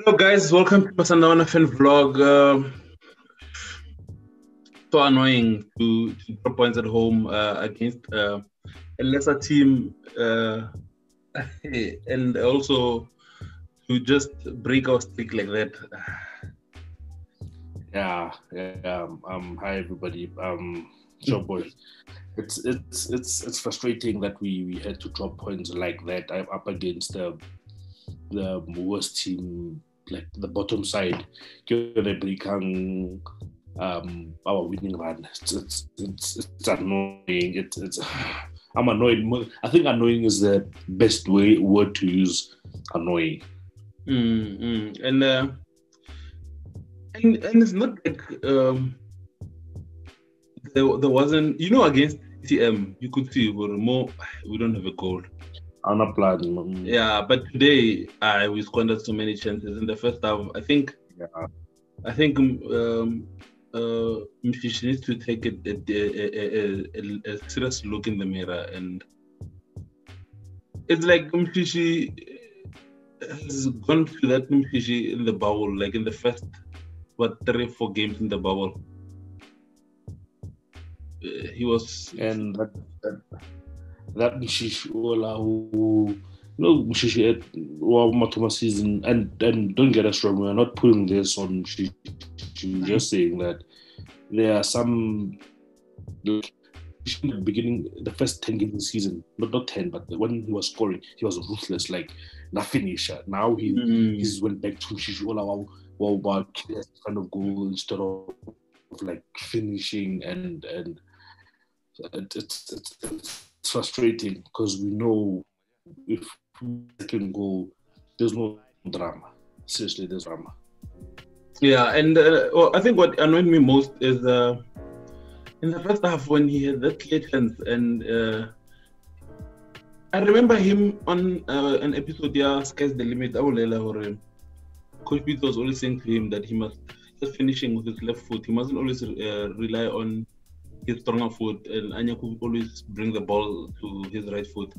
Hello guys, welcome to Pasanawana Fan Vlog. So annoying to drop points at home against a lesser team, and also to just break our streak like that. Yeah. Hi everybody. So boy, it's frustrating that we had to drop points like that. I'm up against the worst team, like the bottom side. Our winning run. It's annoying. It's I'm annoyed. I think annoying is the best word to use. Annoying. And it's not like there wasn't, against TM you could see we don't have a goal. I'm not planning. Yeah, but today we squandered so many chances in the first half. I think Mshishi needs to take a serious look in the mirror, and it's like Mshishi has gone to that Mshishi in the bubble, like in the first 3-4 games in the bubble. He was, and that Mshishi who Mshishi at Matoma season, and don't get us wrong, we're not putting this on Mshishi. We're just saying that there are some, like, in the beginning, the first 10 games of the season, not 10, but when he was scoring, he was ruthless, like not finisher. Now he's went back to Mshishi about kind of goal instead of like finishing, and it's frustrating because we know if we can go, there's no drama. Seriously, there's drama. Yeah, and I think what annoyed me most is in the first half when he had that clear chance, and I remember him on an episode, Sky's the Limit. Coach Pete was always saying to him that he must just finishing with his left foot. He mustn't always rely on his stronger foot, and Anya could always bring the ball to his right foot.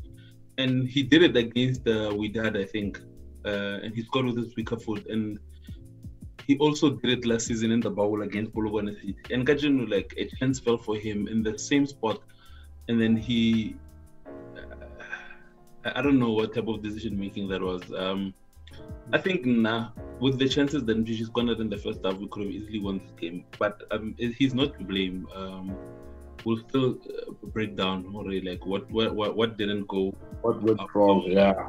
And he did it against Widad, I think, and he scored with his weaker foot. And he also did it last season in the bubble against Pologwana City. And Kajinu, like, a chance fell for him in the same spot, and then he, I don't know what type of decision making that was. I think with the chances that Mshishi squandered in the first half, we could have easily won this game. But he's not to blame. We'll still break down already, like what didn't go, what went wrong. Yeah.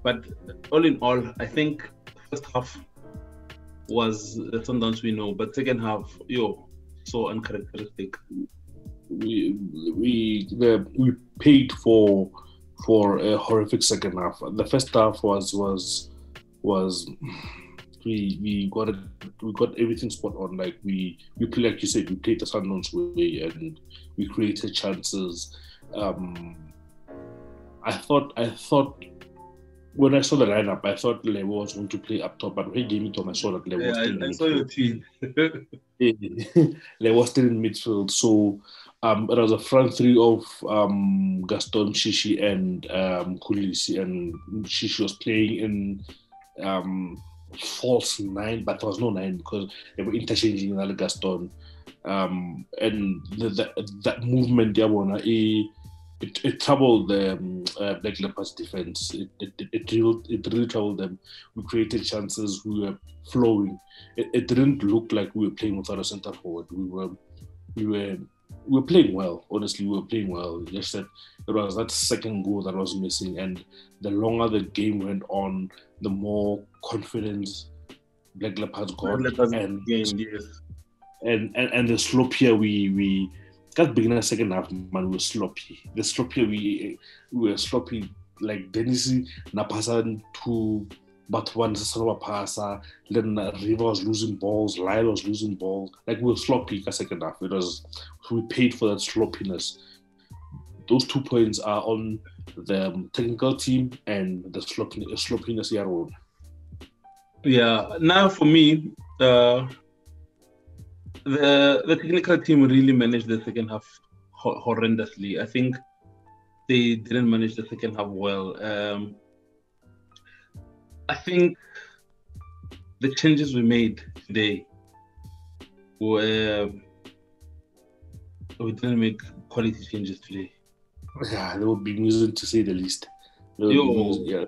But all in all, I think first half was the Sundowns we know, but second half, so uncharacteristic. We paid for a horrific second half. The first half was we got everything spot on. Like we play, like you said, we played the Sundowns way, and we created chances. I thought when I saw the lineup, I thought Levo was going to play up top, but when he gave it to him, I saw that Levo was still in midfield. I saw your tweet. Levo was still in midfield, so it was a front three of Gaston, Shishi, and Kulisi, and Shishi was playing in false 9, but there was no 9 because they were interchanging with Gaston, and that movement, it troubled the Black Leopards defense. It really troubled them. We created chances. We were flowing. It didn't look like we were playing without a centre forward. We were playing well. Honestly, we were playing well. Just that it was that second goal that was missing. And the longer the game went on, the more confidence Black Leopards got. And the sloppier we that beginning second half, man, we were sloppy. The sloppier we were sloppy. Like Denisi Napasan to but one Pasa, then Riva was losing balls, Lyle was losing balls. Like we were sloppy the second half. We paid for that sloppiness. Those 2 points are on the technical team and the sloppiness Yaron. Yeah. Now for me, the technical team really managed the second half horrendously. I think they didn't manage the second half well. I think the changes we made today were we didn't make quality changes today. Yeah, there would be music to say the least. Yeah.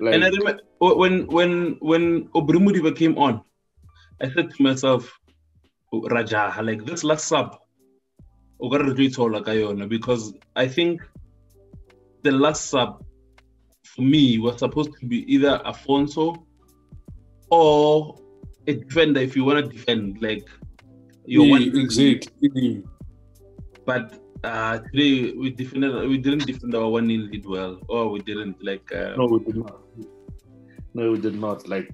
Like, and I remember when Obrimudiva came on, I said to myself, Raja, like this last sub, because I think the last sub for me was supposed to be either Afonso or a defender if you want to defend, like exactly. But today we didn't defend our 1-0 lead well, or we didn't No, we did not. No, we did not. Like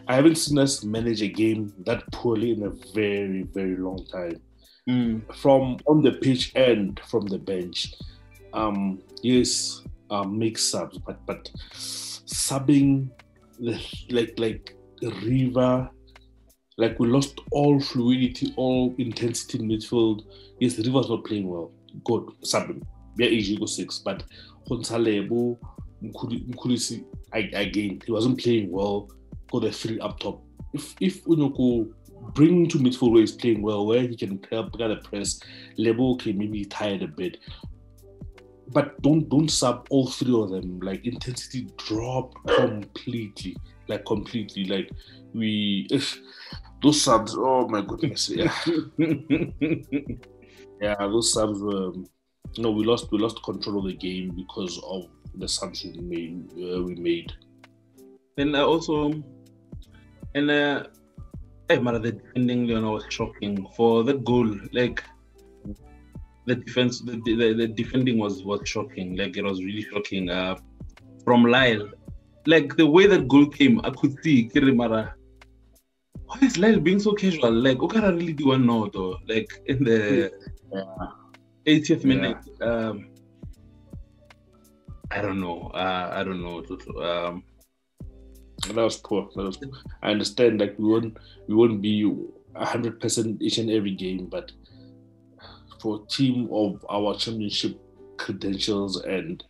I haven't seen us manage a game that poorly in a very, very long time. From on the pitch and from the bench. Yes, make subs, but subbing like Riva, like we lost all fluidity, all intensity in midfield. Yes, Riva's not playing well. Good, sub him. Yeah, easy go 6, but Gonzalebo, Mkulisi, again, he wasn't playing well. Got the 3 up top. If Unyoko bring to midfield where he's playing well, where he can help get a press, Lebo can maybe tired a bit. But don't sub all 3 of them. Like intensity dropped completely. Like those subs. Oh my goodness! Yeah, yeah. Those subs were. No, we lost control of the game because of the subs we made. And the defending was shocking for that goal. Like the defense, the defending was shocking. Like it was really shocking. From Lyle, like the way that goal came, I could see Kirimara. Why is Lyle being so casual? Like, Okara really do one now though. Like in the 80th minute. I don't know. That was poor. I understand. Like we won't be 100% each and every game, but for a team of our championship credentials and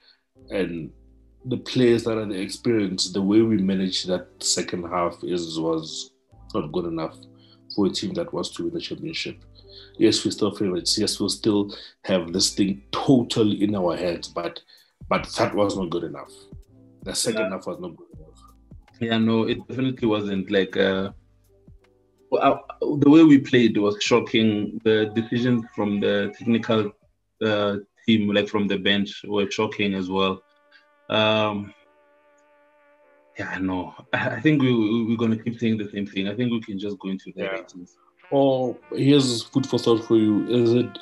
the players that are the experience, the way we managed that second half was not good enough for a team that was to win the championship. Yes, we're still favorites. Yes, we'll still have this thing totally in our heads, but that was not good enough. The second half was not good enough. Yeah, no, it definitely wasn't. Like the way we played was shocking. The decisions from the technical team, like from the bench, were shocking as well. Yeah, no, I think we're going to keep saying the same thing. I think we can just go into the ratings. Oh, here's food for thought for you.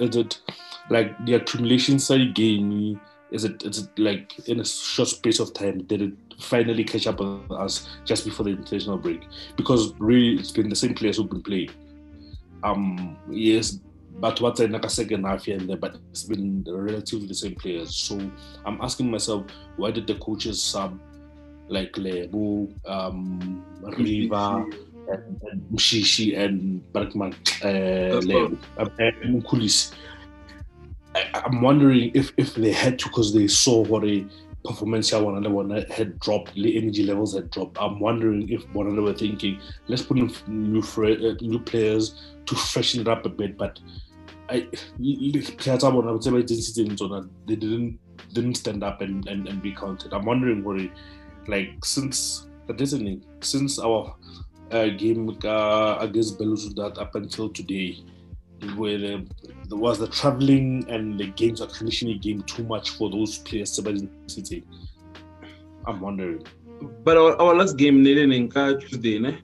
Is it like the accumulation side game? Is it like in a short space of time did it finally catch up with us just before the international break? Because really, it's been the same players who've been playing. Yes, but what's like a second half here and there, but it's been relatively the same players. So I'm asking myself, why did the coaches sub like Lebo, Riva, and Mshishi and Barkman, Mkulisi? I'm wondering if they had to, because they saw what a performance one had dropped, the energy levels had dropped. I'm wondering if one of them were thinking, let's put in new players to freshen it up a bit. But they didn't stand up and be counted. I'm wondering what since our game against Belouizdad up until today, where there was the traveling and the games are conditioning game too much for those players to City. I'm wondering. But our last game in Tuesday, ne?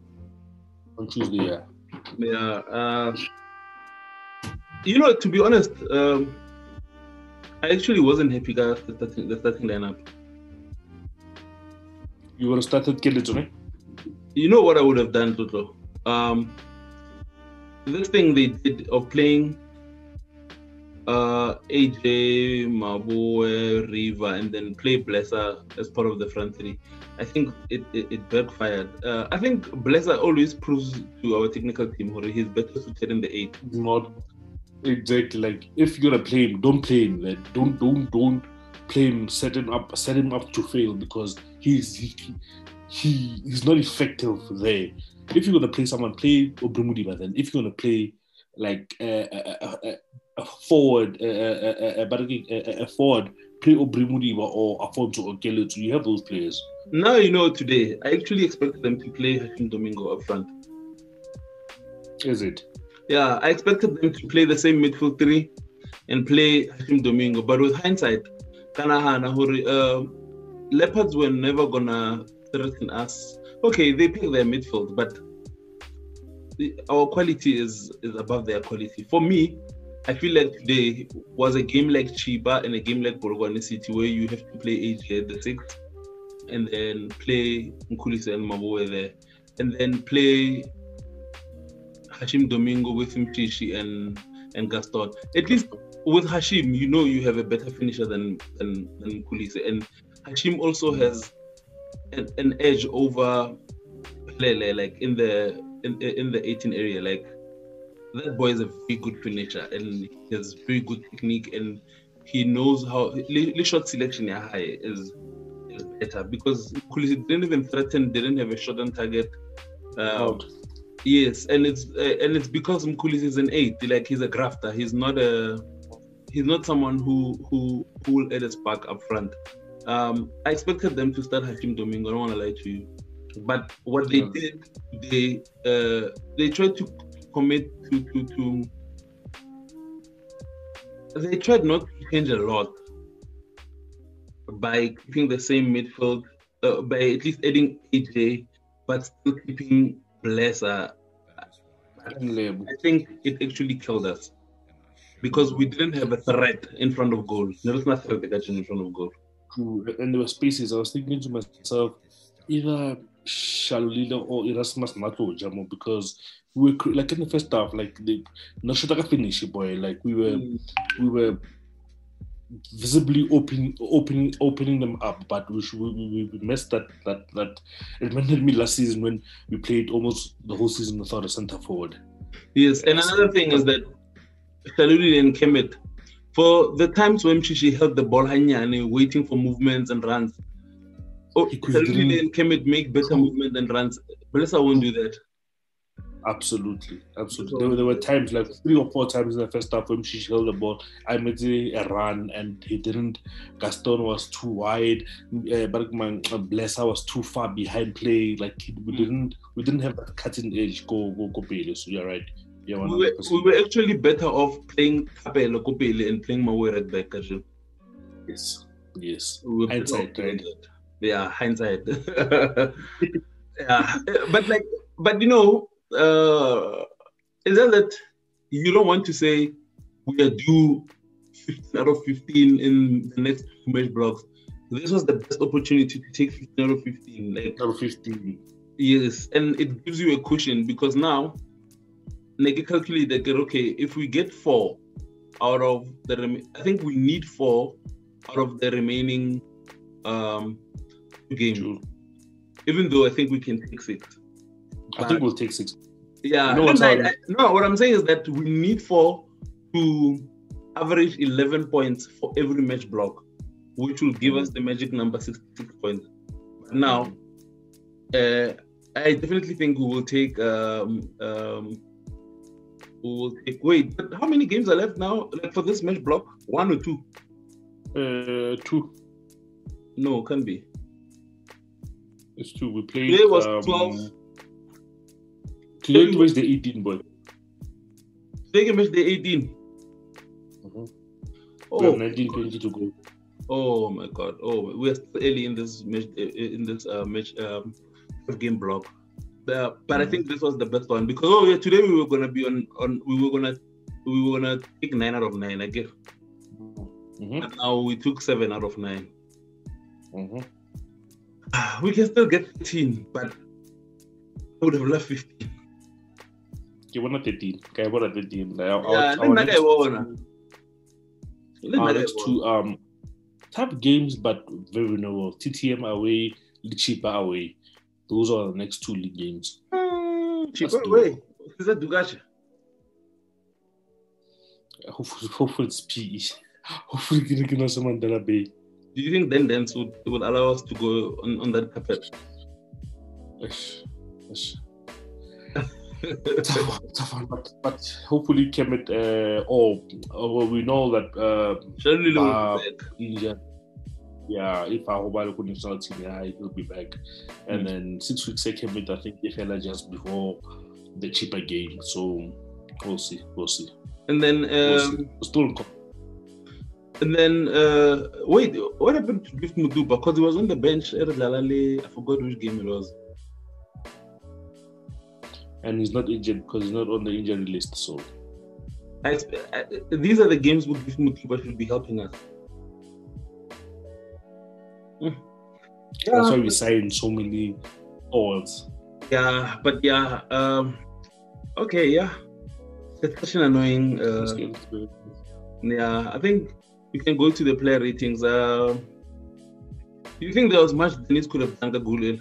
On Tuesday, yeah. Yeah. To be honest, I actually wasn't happy with the starting lineup. You would have started Kelly, You know what I would have done, Tlotlo? This thing they did of playing AJ, Maboe, Riva, and then play Blesser as part of the front three, I think it backfired. I think Blesser always proves to our technical team where he's better suited in the 8. Not exactly. Like if you're gonna play him, don't play him. Like, don't play him. Set him up to fail, because he's not effective there. If you're gonna play someone, play Obrumudiba. Then if you're gonna play like a forward, a forward, play Obrumudiba or Afonso Okeletu. You have those players. Now you know today. I actually expected them to play Hashim Domingo up front. Is it? Yeah, I expected them to play the same midfield three and play Hashim Domingo. But with hindsight, Leopards were never gonna threaten us. Okay, they pick their midfield, but our quality is above their quality. For me, I feel like today was a game like Chiba and a game like Polokwane City where you have to play AJ at the sixth and then play Nkulisa and Maboe there and then play Hashim Domingo with Mchishi and Gaston. At least with Hashim, you know you have a better finisher than Nkulisa, and Hashim also has an edge over Lele, like in the 18 area. Like that boy is a very good finisher and he has very good technique and he knows how the shot selection high is better because Nkulisa didn't even threaten, didn't have a shot on target. Yes, and it's because Mkulisa is an 8. Like he's a grafter. He's not someone who will add a spark up front. I expected them to start Hashim Domingo. I don't want to lie to you, but what they did, they tried to commit to. They tried not to change a lot by keeping the same midfield, by at least adding AJ, but still keeping Blesser. I think it actually killed us because we didn't have a threat in front of goal. There was no threat in front of goal. True. And there were spaces. I was thinking to myself, either Shalulila or Erasmus Mato Jamo, because we were like in the first half, like the Nashotaka finish, boy. Like we were visibly opening them up, but we missed that. It reminded me last season when we played almost the whole season without a centre forward. Yes, and another thing is that Shaluli and Kemet, for the times when Mchishi held the ball hanyane, waiting for movements and runs, Shaluli and Kemet make better movement and runs. Blesser won't do that. Absolutely. There were times, like 3 or 4 times in the first half when she held the ball, I made a run and he didn't. Gaston was too wide. Bergman Blesser was too far behind play. Like we didn't have that cutting edge go Pele. So you're right. Yeah, we were actually better off playing Kapelo Kopele and playing Mawe at back. Yes. Hindsight, right? Yeah, hindsight. Yeah, but you know. Is that you don't want to say we are due 15 out of 15 in the next 2 match blocks? This was the best opportunity to take 15 out of 15. Like out of 15. Yes, and it gives you a cushion because now like calculate that okay, if we get 4 out of I think we need 4 out of the remaining games. True. Even though I think we can take 6. I think we'll take 6. Yeah. No, what I'm saying is that we need 4 to average 11 points for every match block, which will give us the magic number 66 points. But now, I definitely think we will take. Wait, but how many games are left now? Like for this match block, 1 or 2? 2. No, can't be. It's 2. We played. Today was 12. Today was the 18, boy. Today was the 18. We have 19-20 to go. Oh my God! Oh, we are still early in this match. Game block. But I think this was the best one because today we were gonna be on. We were gonna take 9 out of 9. I guess. And now we took 7 out of 9. We can still get 15, but I would have left 15. Okay, we're not 13. Okay, we're not 13. Our next 2 tough games, but very winnable. TTM away, Lichipa away. Those are the next 2 league games. Chipa away. Is that Dugacha? Hopefully it's PE. Hopefully we can get some Mandela Bay. Do you think then will allow us to go on that carpet? Ish, ish. Tough one, but hopefully Kemet we know that Surely will be back. Injured. Yeah, if Ahobalo could national team, yeah, he'll be back. And then 6 weeks Kemet, I think they fell just before the cheaper game. So we'll see. And then Still. And then, wait, what happened to Gift Muduba? Because he was on the bench at Lalale. I forgot which game it was. And he's not injured because he's not on the injury list. So these are the games where Gift Muduba should be helping us. That's why we signed so many forwards. Yeah, but yeah, okay, yeah. It's such an annoying. Yeah, I think we can go to the player ratings. Do you think there was much Dennis could have done Gulil?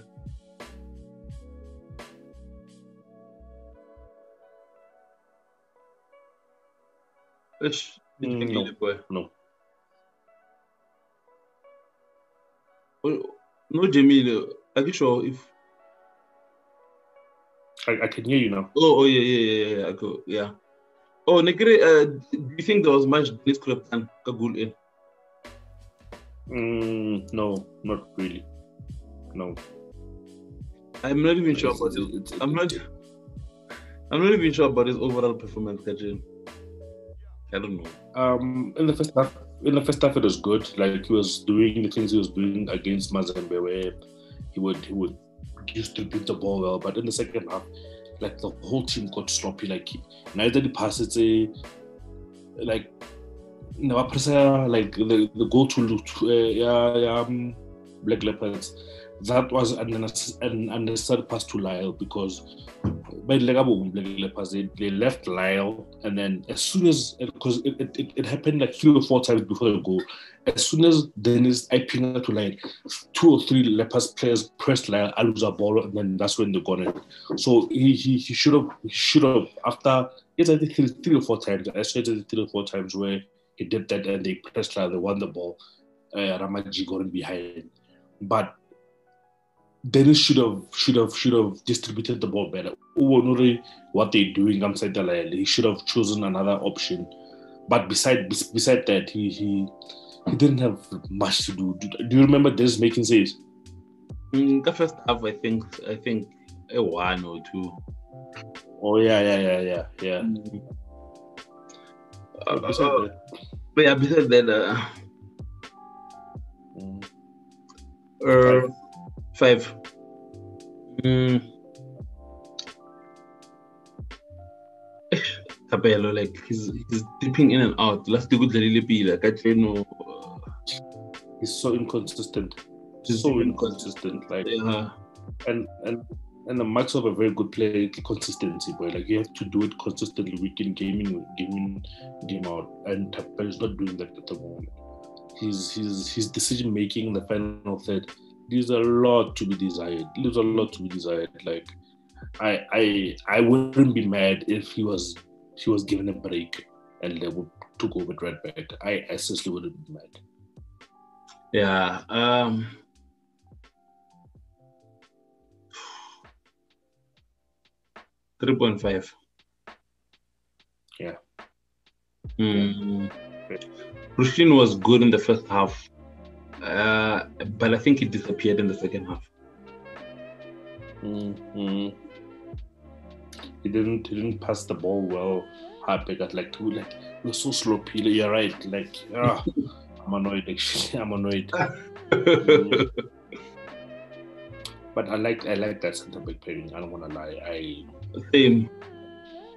No. No, Jamil. Are you sure if? I can hear you now. Oh yeah. Yeah. Oh, Negre, do you think there was much Dennis could have done Gulil? No, not really. No. I'm not even sure about it. I'm not even sure about his overall performance, Kajin. I don't know. In the first half, it was good. Like he was doing the things he was doing against Mazembe, where he would distribute the ball well. But in the second half, like the whole team got sloppy. Like neither the passes, like the goal to Black Leopards. That was an unnecessary pass to Lyle because by Black Leopards they left Lyle, and then as soon as because it happened like 3 or 4 times before the goal, as soon as Dennis I pinged to Lyle, 2 or 3 Leopards players pressed Lyle, I lose a ball, and then that's when they got it. So he should have after it's I think 3 or 4 times. I said it 3 or 4 times where he did that and they pressed Lyle, they won the ball. Ramaji got in behind, but Dennis should have distributed the ball better. What they're doing outside the line, he should have chosen another option. But beside that, he didn't have much to do. Do you remember Dennis making saves? The first half, I think a 1 or 2. Oh yeah. Beside that, 5. Capello, like he's dipping in and out. Last good like I don't know. He's so inconsistent. Like and the marks of a very good player, consistency, boy. Like you have to do it consistently, week in, game in, game out. And Capello is not doing that at the moment. His decision making in the final third leaves a lot to be desired. Like I wouldn't be mad if he was given a break and they would took over right back. I seriously wouldn't be mad. Yeah. 3.5. Yeah. Rushdin was good in the first half, but I think he disappeared in the second half. He didn't pass the ball well. We're so sloppy. You're right. I'm annoyed. Actually, I'm annoyed. But I like that centre back pairing. I don't want to lie. Same.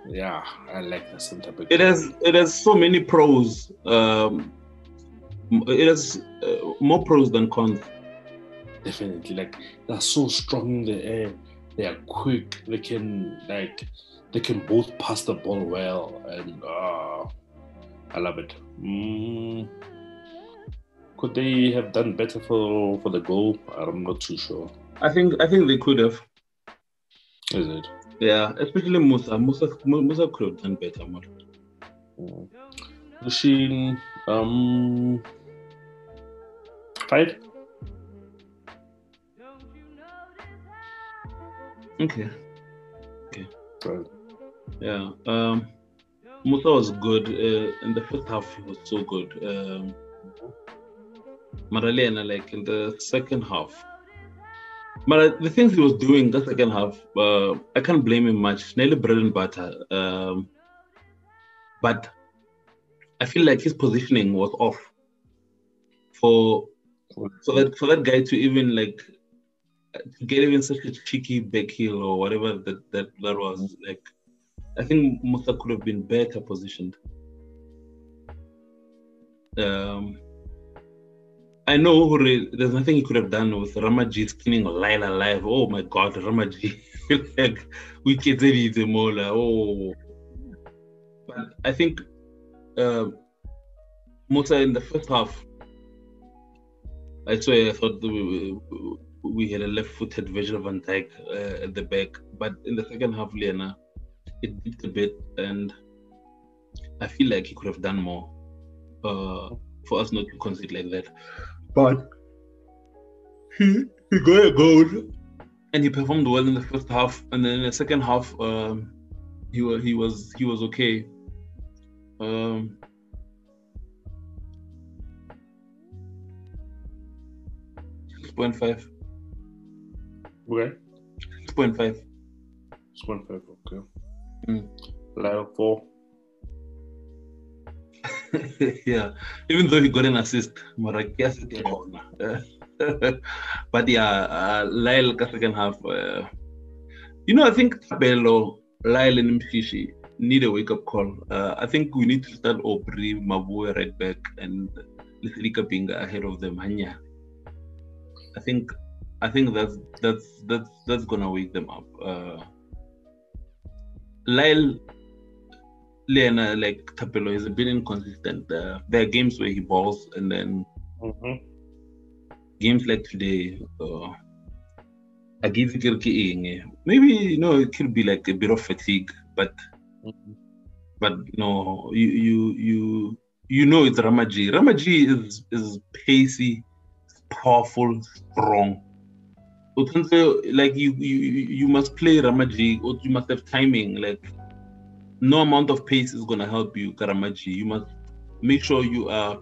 Yeah, I like the centre back. It has so many pros. It has more pros than cons. Definitely, like they're so strong in the air. They are quick. They can both pass the ball well, and I love it. Could they have done better for the goal? I'm not too sure. I think they could have. Is it? Yeah, especially Musa. Musa could have done better. Machine 5. Okay. Right. Yeah. Musa was good. In the first half, he was so good. Maralena, like in the second half. But the things he was doing the second half, I can't blame him much. Nearly bread and butter. But I feel like his positioning was off for that guy to even like to get even such a cheeky back heel or whatever that was. Like, I think Musa could have been better positioned. I know there's nothing he could have done with Ramaji skinning Lyle alive. Oh my God, Ramaji. Like, we kids them all. Oh. But I think Musa in the first half, I swear I thought we had a left-footed version of Van Dijk at the back. But in the second half, Lena, it dipped a bit, and I feel like he could have done more for us not to concede like that. But he got a goal, and he performed well in the first half, and then in the second half, he was okay. 6.5. Okay. 6.5. 6.5. Okay. Level 4. Yeah, even though he got an assist, but yeah, Lyle second half. I think Tabello, Lyle and Mshishi need a wake-up call. I think we need to start Aubrey, Mabue right back, and Lithlika being ahead of them. Hanya. I think that's gonna wake them up. Lyle, Lena, like Tapelo, is a bit inconsistent. There are games where he balls, and then games like today, maybe it could be like a bit of fatigue, but no, you it's Ramaji. Ramaji is pacey, powerful, strong. Like you must play Ramaji, or you must have timing. Like, no amount of pace is gonna help you, Karamaji. You must make sure you are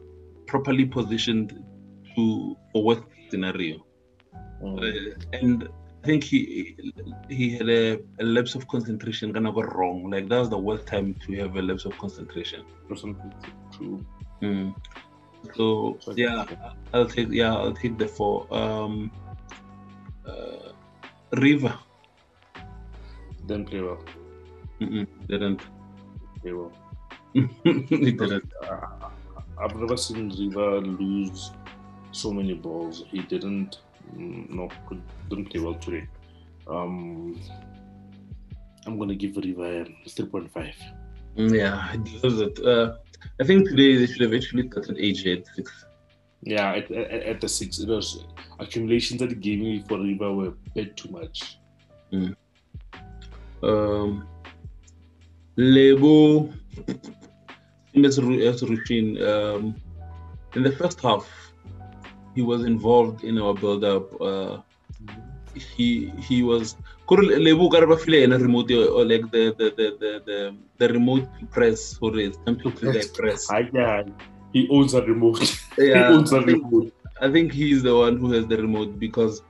properly positioned for worst scenario. And I think he had a lapse of concentration kind of wrong. Like, that was the worst time to have a lapse of concentration. True. So yeah, I'll take the 4. River Didn't play well. Didn't play well. He didn't. I've never seen River lose so many balls. He didn't play well today. I'm gonna give River 3.5. Yeah, he deserves it. I think today they should have actually started AJ at 6. Yeah, at the 6, it was accumulations that he gave me for River were a bit too much. Lebo, as routine. In the first half, he was involved in our build-up. He was Lebo Garabafile in a remote, or like the remote press for it. Press. He owns a remote. Yeah, he owns a remote. I think he's the one who has the remote, because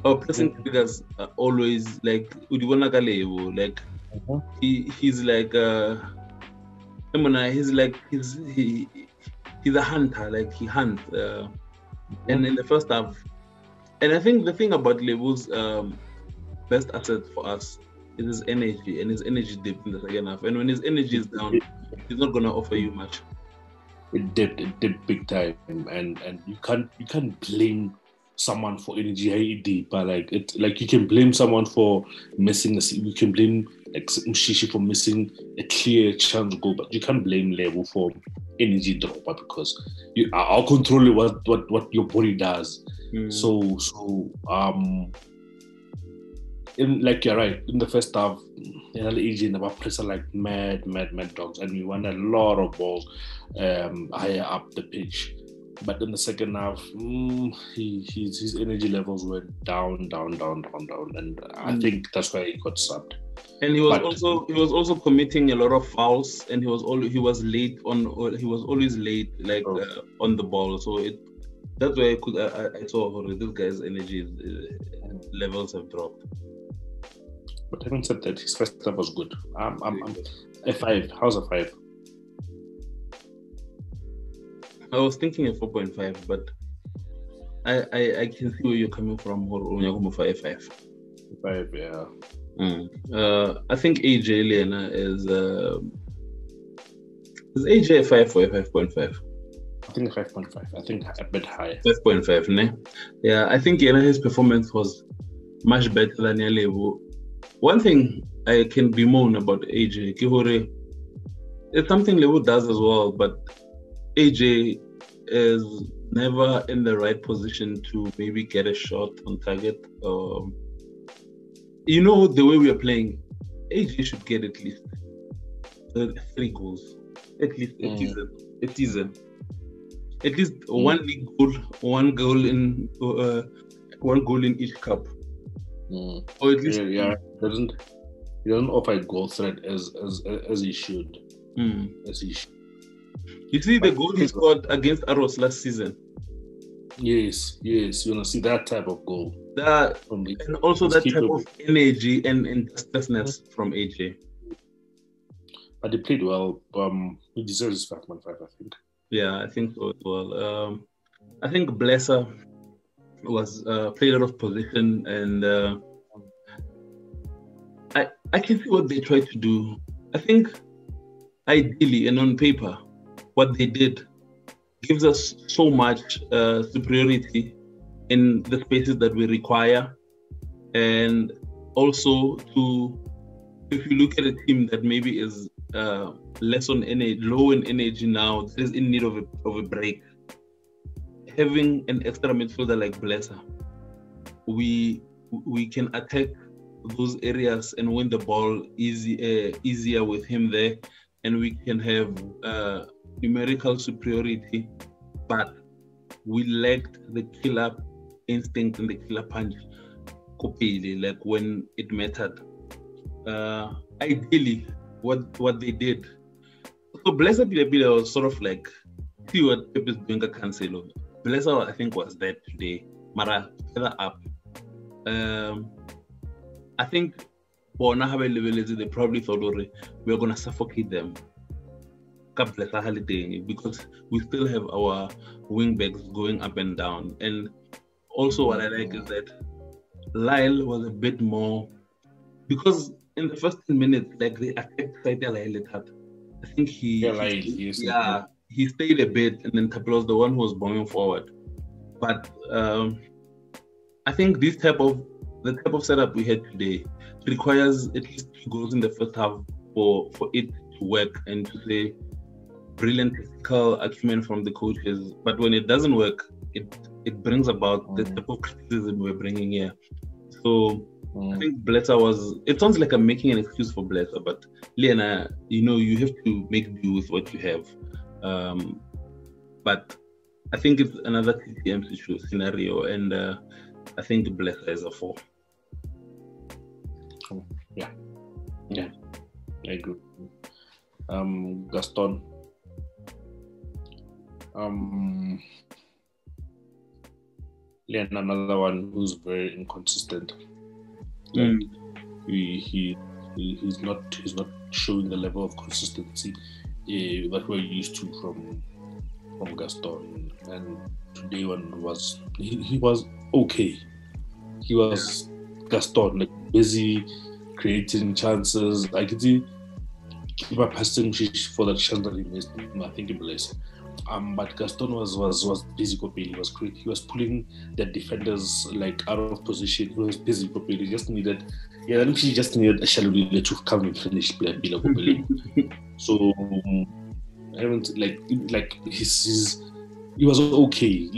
our pressing figures are always like Udibonaka Lebo. Like, he's like he's a hunter. Like, he hunts. And in the first half, and I think the thing about Lebo's best asset for us is his energy, and his energy dipped in the second half. And when his energy is down, he's not gonna offer you much. It dipped big time, and you can't blame someone for energy deep, but like you can blame someone for missing you can blame like Mshishi for missing a clear chance to go, but you can't blame Lebo for energy drop, because I'll control what your body does. So like you're right, in the first half, AJ and our press are like mad dogs, and we won a lot of balls higher up the pitch. But in the second half, his energy levels were down, and I think that's why he got subbed. And he was also committing a lot of fouls, and he was late always late, like on the ball. So that's why I saw this guy's energy levels have dropped. But having said that, his first half was good. I'm a 5. How's a 5? I was thinking a 4.5, but I can see where you're coming from. When you're going for a 5. 5, yeah. I think AJ Lena is AJ a 5 or a 5.5? I think a 5.5. I think a bit higher. 5.5, ne? Yeah, I think his performance was much better than Yalevo. One thing I can bemoan about AJ, Kihore, it's something Levo does as well, but AJ is never in the right position to maybe get a shot on target. The way we are playing, AJ should get at least 3 goals. At least a season. At least one league goal, one goal in each cup. Or at least he doesn't offer a goal threat as he should. As he should. You see the goal he scored against Arrows last season. Yes, you want to see that type of goal. And also that type of energy and restlessness from AJ. But he played well. He deserves his 5.5, I think. Yeah, I think so as well. I think Blesser was played out of position, and I can see what they tried to do. I think ideally and on paper, what they did gives us so much superiority in the spaces that we require, and also if you look at a team that maybe is less on energy, low in energy now, that is in need of a break, having an extra midfielder like Blesser, we can attack those areas and win the ball easier with him there, and we can have numerical superiority, but we lacked the killer instinct and the killer punch, like when it mattered. Ideally, what they did. So Blesser was sort of like, see what Pep is doing at Cancelo. Blesser, I think, was there today. Mara, further up. I think they probably thought we're going to suffocate them. Because we still have our wing backs going up and down. And also what I like is that Lyle was a bit more, because in the first 10 minutes, like they attacked Lyle. I think he stayed a bit, and then Tapelo was the one who was bombing forward. But I think the type of setup we had today requires at least 2 goals in the first half for it to work and to say brilliant tactical acumen from the coaches. But when it doesn't work, it brings about the type of criticism we're bringing here. So I think Blesser it sounds like I'm making an excuse for Blesser, but Lena, you have to make do with what you have. But I think it's another TTM scenario, and I think Blesser is a 4. Yeah, I agree. Gaston. Another one who's very inconsistent. He's not showing the level of consistency that we're used to from Gaston. And today one was he was okay. He was Gaston, like busy creating chances. I could see keeper passing for the chance that he missed. I think he blessed. But Gaston was busy copying. He was quick. He was pulling the defenders like out of position. He was busy copying. He just needed, he just needed a shallow lead to come and finish play. So I haven't like he was okay.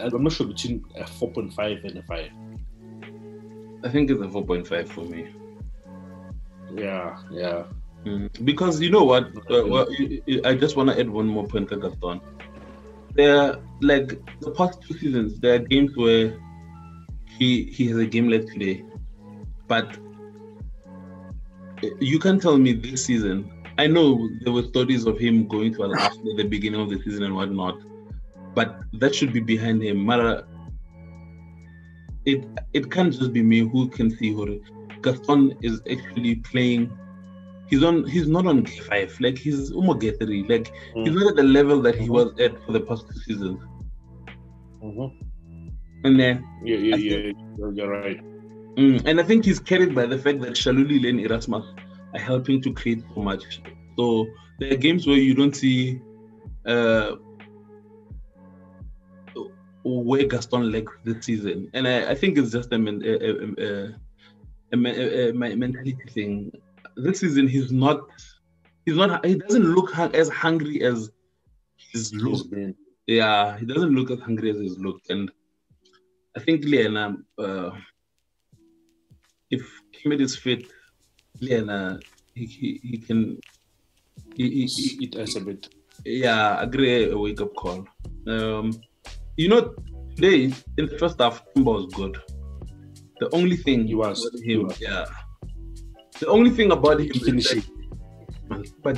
I'm not sure between a 4.5 and a 5. I think it's a 4.5 for me. Yeah. Because you know what? I just want to add one more point to Gaston. There, like the past 2 seasons, there are games where he has a game like today, but you can't tell me this season. I know there were stories of him going to Al after the beginning of the season and whatnot, but that should be behind him. Mara, it can't just be me who can see who Gaston is actually playing. He's not on K5, like he's almost G3, like he's not at the level that he was at for the past 2 seasons. And then you're right. And I think he's carried by the fact that Shaluli and Erasmus are helping to create so much. So there are games where you don't see where Gaston lags this season, and I think it's just a mentality thing. This season he doesn't look as hungry as he's looked. Yeah, he doesn't look as hungry as he's looked, and I think Liana, if Kimmett is fit, Liana, he can. It has a bit. Yeah, agree. A wake up call. Today in the first half, Kimba was good. The only thing the only thing about him finishing. But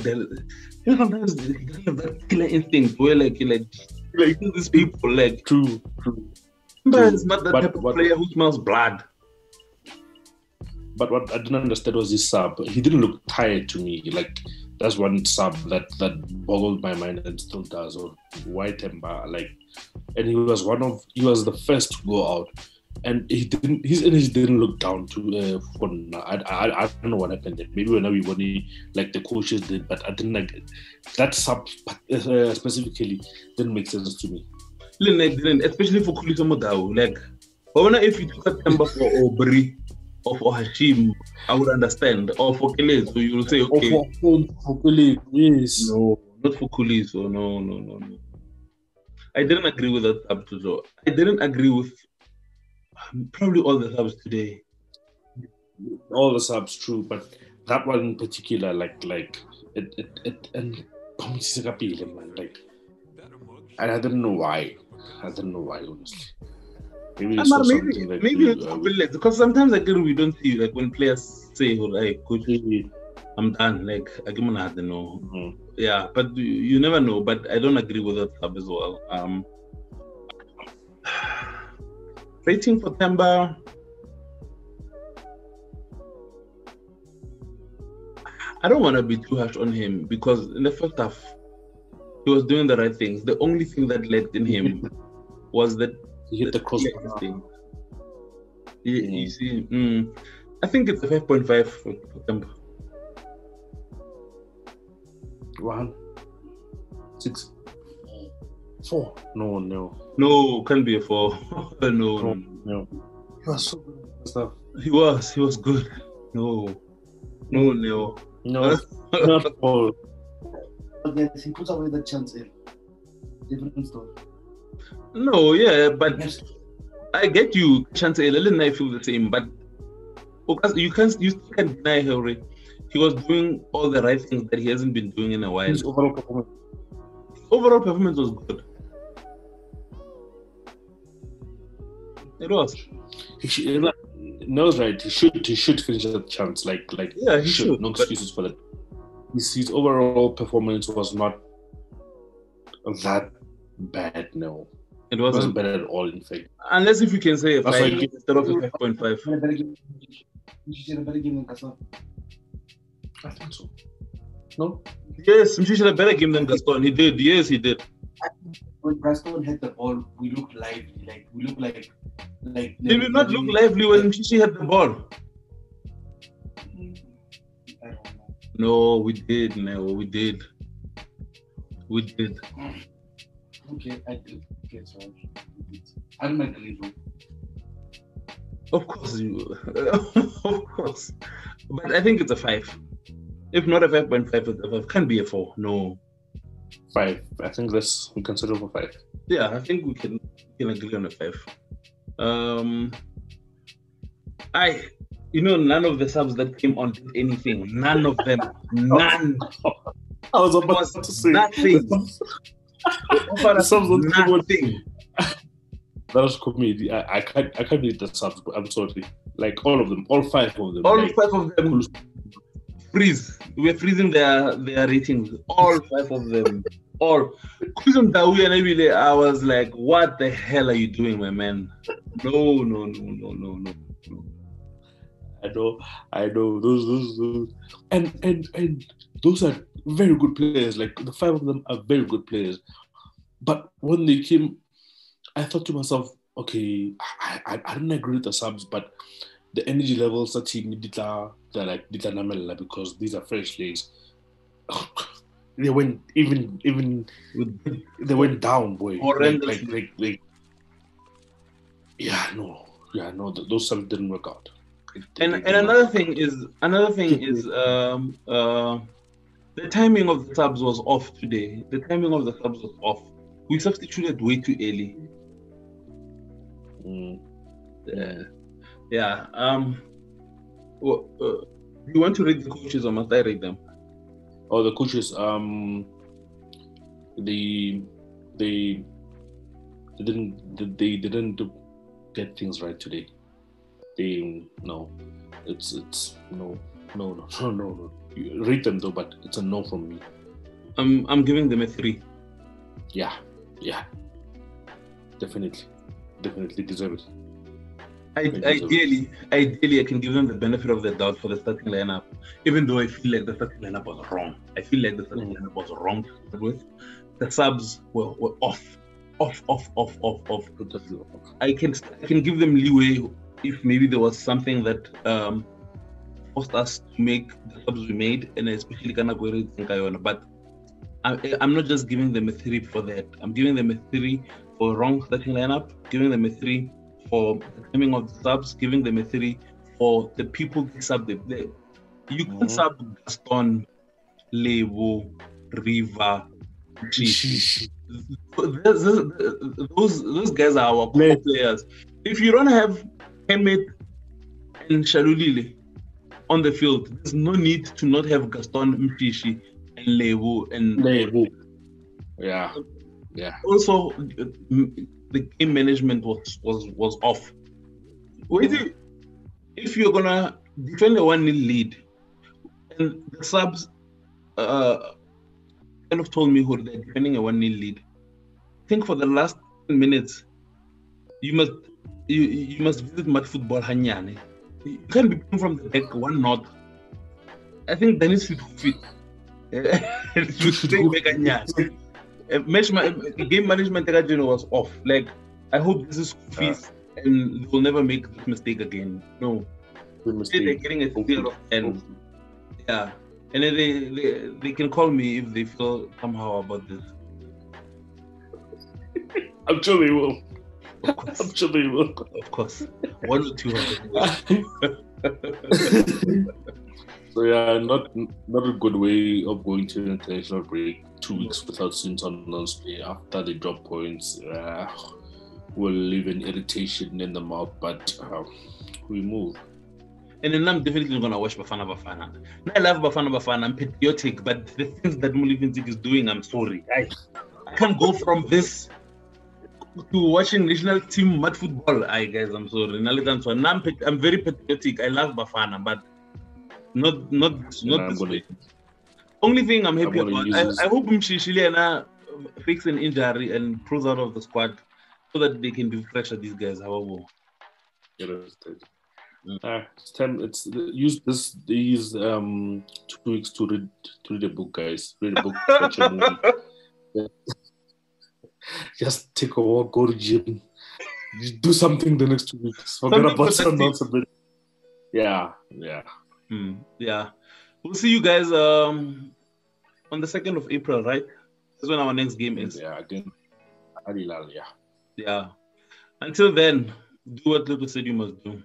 sometimes he doesn't have that killer instinct where like these people like true. Kimba is not the type of player who smells blood. But what I didn't understand was his sub. He didn't look tired to me. Like that's one sub that boggled my mind and still does. Or White Temba, and he was the first to go out, and his energy didn't look down to Fonna. I don't know what happened there. Maybe when we like the coaches did, but I didn't like that sub specifically didn't make sense to me. Didn't, especially for Kuliso Modao. Like, if you took a Temba for Aubrey or for Hashim, I would understand. Or for Kele, so you will say, okay. For Kele, yes. No, not for Kuliso. No. I didn't agree with that sub too. I didn't agree with probably all the subs today. All the subs, true, but that one in particular, like it and like I don't know why. Honestly. Maybe it's because sometimes we don't see like when players say, "Hey, coach, I'm done." Like I don't know. Mm-hmm. Yeah, but you never know. But I don't agree with that sub as well. Rating for Temba. I don't want to be too harsh on him because in the first half he was doing the right things. The only thing that lacked in him was that he hit the crossbar. You see, I think it's a 5.5 for Temba. 1, 6, 4. No, can't be a 4. No. He was so good at stuff. He was good. No. Not at all. But then he puts away the chance in. Different story. No, yeah, but I get you, Chance. I feel the same, but you still can't deny her. He was doing all the right things that he hasn't been doing in a while. His overall performance was good. It was. No's right. He should finish that chance. Yeah, he should. No excuses for that. His overall performance was not that bad. No, it wasn't bad at all. In fact, unless if you can say a 5 instead of a 5.5. You should have better game than Gaston. I think so. No. Yes, he should have better game than Gaston. He did. Yes, he did. When Gaston had the ball, we looked lively. We looked like. Did we not look lively when Chichi had the ball? I don't know. No, we did. We did. Okay, I did. Okay, sorry. I don't agree though. Of course, of course. But I think it's a 5. If not a 5.5, it's a 5. Can't be a 4. No. 5. I think we consider for 5. Yeah, I think we can agree on a 5. None of the subs that came on did anything. None of them. None. I was about to say nothing. They offered us Subs on nothing. That was comedy. I can't read the subs, but I'm sorry. Like all of them, all 5 of them. All like, 5 of them freeze. We're freezing their ratings. All 5 of them. All. I was like, what the hell are you doing, my man? No. I know. Those and those are very good players. Like the 5 of them are very good players. But when they came, I thought to myself, okay, I don't agree with the subs, but the energy levels that team they're like Namela because these are fresh legs. They went even they went down, boy. Like those subs didn't work out. Another thing is the timing of the subs was off today. The timing of the subs was off. We substituted way too early. Yeah. Do you want to read the coaches or must I read them? Oh, the coaches. They didn't get things right today. It's no. You read them though, but it's a no from me. I'm giving them a 3. Yeah. Definitely deserve it. Ideally, I can give them the benefit of the doubt for the starting lineup, even though I feel like the starting lineup was wrong. With the subs were off. I can give them leeway if maybe there was something that forced us to make the subs we made, and especially Kanaguero and Kayona. But I'm not just giving them a 3 for that. I'm giving them a 3 for wrong starting lineup, giving them a 3 for the timing of the subs, giving them a 3 for the people they sub. You can sub Gaston, Lebo, Riva, Chief. Those guys are our core players. If you don't have Hemet and Shalulile on the field, there's no need to not have Gaston, Mshishi, and Lebo. Yeah. Also, the game management was off. If you're gonna defend a 1-0 lead, and the subs kind of told me who they're defending a 1-0 lead. I think for the last 10 minutes, you must visit match football hanyane. You can't be playing from the back 1-0. I think that needs to fit. Game management was off. Like, I hope this is fees and they will never make this mistake again. No. They're getting a 0 of 10. Yeah. And then they can call me if they feel somehow about this. I'm sure they will. Of course. I'm sure they will. Of course. 1 or 2 of them. So yeah, not a good way of going to an international break. 2 weeks without seeing Sundowns play after they drop points will leave an irritation in the mouth, but we move. And then I'm definitely gonna watch Bafana. I love Bafana. I'm patriotic, but the things that Mulivinzik is doing, I'm sorry. I can't go from this to watching national team mud football. Guys, I'm sorry. I'm very patriotic. I love Bafana, but not this way. Only thing I'm happy about, I hope Mshishiliana fix an injury and pulls out of the squad so that they can refresh these guys. However, it's time. Use these 2 weeks to read a book, guys. Read a book, watch a movie. Just take a walk, go to gym, do something the next 2 weeks. Forget about Sundowns a bit. Yeah. Yeah. We'll see you guys on the 2nd of April, right? That's when our next game is. Yeah, again. Adilal, yeah. Yeah. Until then, do what Tlotlo said you must do.